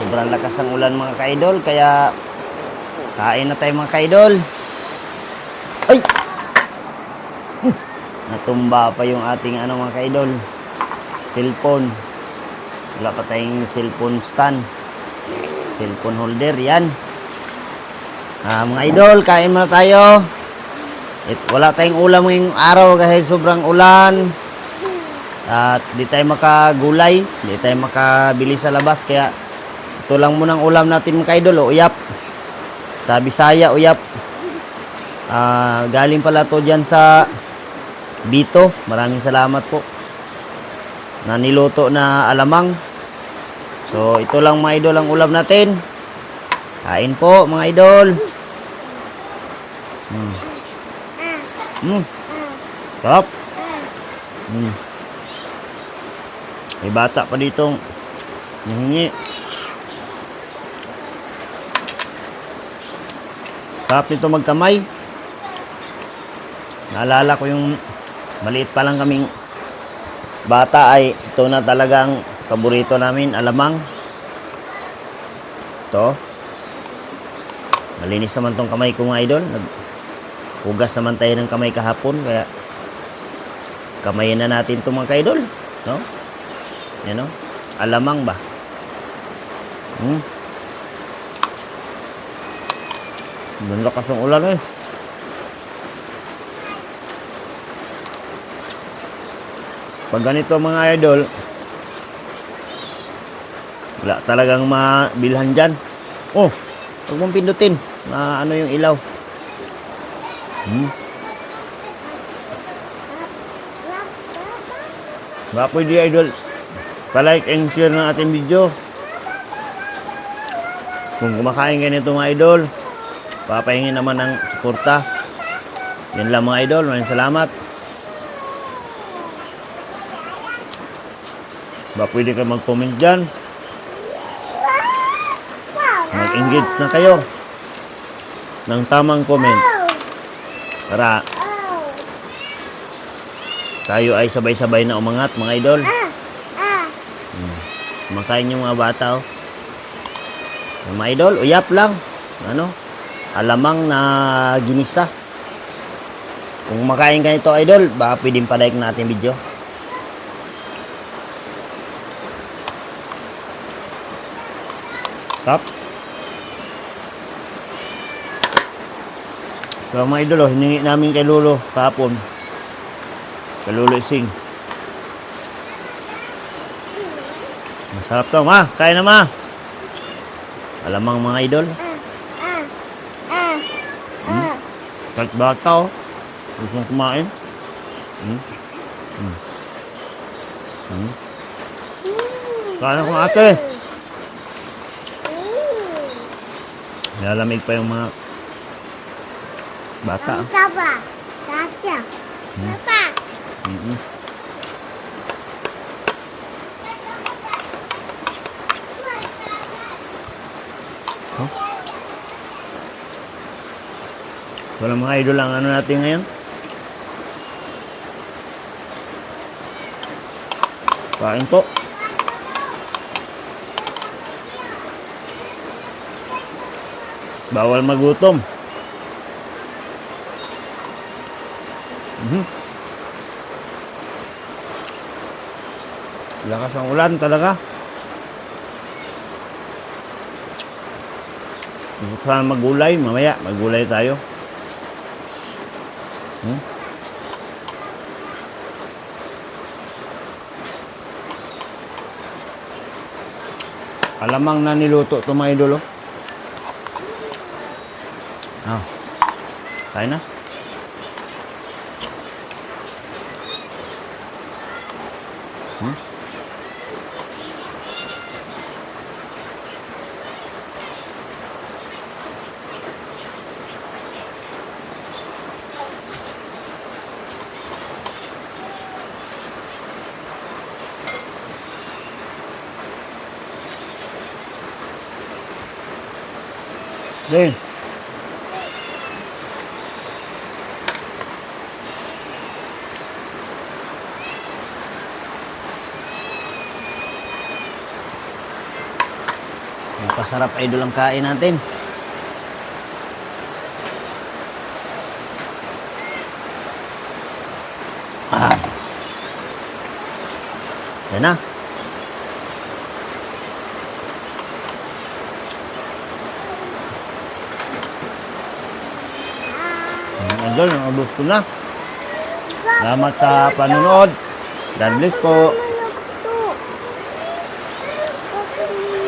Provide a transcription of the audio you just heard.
Sobrang lakas ng ulan mga ka-idol, kaya kain na tayo mga ka-idol. Ay! Natumba pa yung ating mga ka-idol, cellphone. Wala pa tayong cellphone stand, cellphone holder. Yan. Mga idol, kain muna tayo. Wala tayong ulam ngayong araw kasi sobrang ulan. At di tayo makagulay, di tayo makabili sa labas, kaya ito lang munang ulam natin mga idol, uyap. Sa Bisaya, uyap. Galing pala to dyan sa Bito. Maraming salamat po na niluto na alamang. So ito lang mga idol ang ulam natin. Kain po mga idol. Sarap. May bata pa ditong hihingi. Sarap nito magkamay. Naalala ko yung maliit pa lang kaming bata, ay ito na talagang paborito namin, alamang. Ito. Malinis naman tong kamay ko mga idol. Hugas naman tayo ng kamay kahapon, kaya kamayin na natin itong mga idol. No? Yan o. Alamang ba? Doon lakas ang ulan eh. Pag ganito mga idol, wala talagang mabilhan dyan. Oh, huwag mong pindutin. Ano yung ilaw. Baka pwede idol, palike and share ng ating video. Kung kumakain kayo nito mga idol, papahingin naman ng suporta. Yan lang mga idol, maraming salamat. Baka pwede kayo mag-comment dyan. Mag-engage na kayo ng tamang comment para tayo ay sabay-sabay na umangat mga idol. Makain yung mga bata oh. Mga idol, uyap lang. Alamang na ginisa. Kung makain ka nito idol, baka pwedeng palike natin video. Stop. So mga idol oh, hiningi namin kay Lolo kahapon. Kay Lolo Ising. Masarap to ma, kain na ma. Alamang mga idol. Kahit bata oh, gusto mong kumain. Kain ako ate. Lalamig pa yung mga bata. Papa. Tata. Papa. Wala mga idol ang natin ngayon. Kain po. Bawal magutom. Lakas ang ulan talaga. Gusto sana magulay. Mamaya magulay tayo. Alamang na niluto ito mga idol. Kain na. Din. Napasarap idol ang kain natin. Ah. Yan na. Idol, naubos ko na. Salamat sa panonood. God bless po.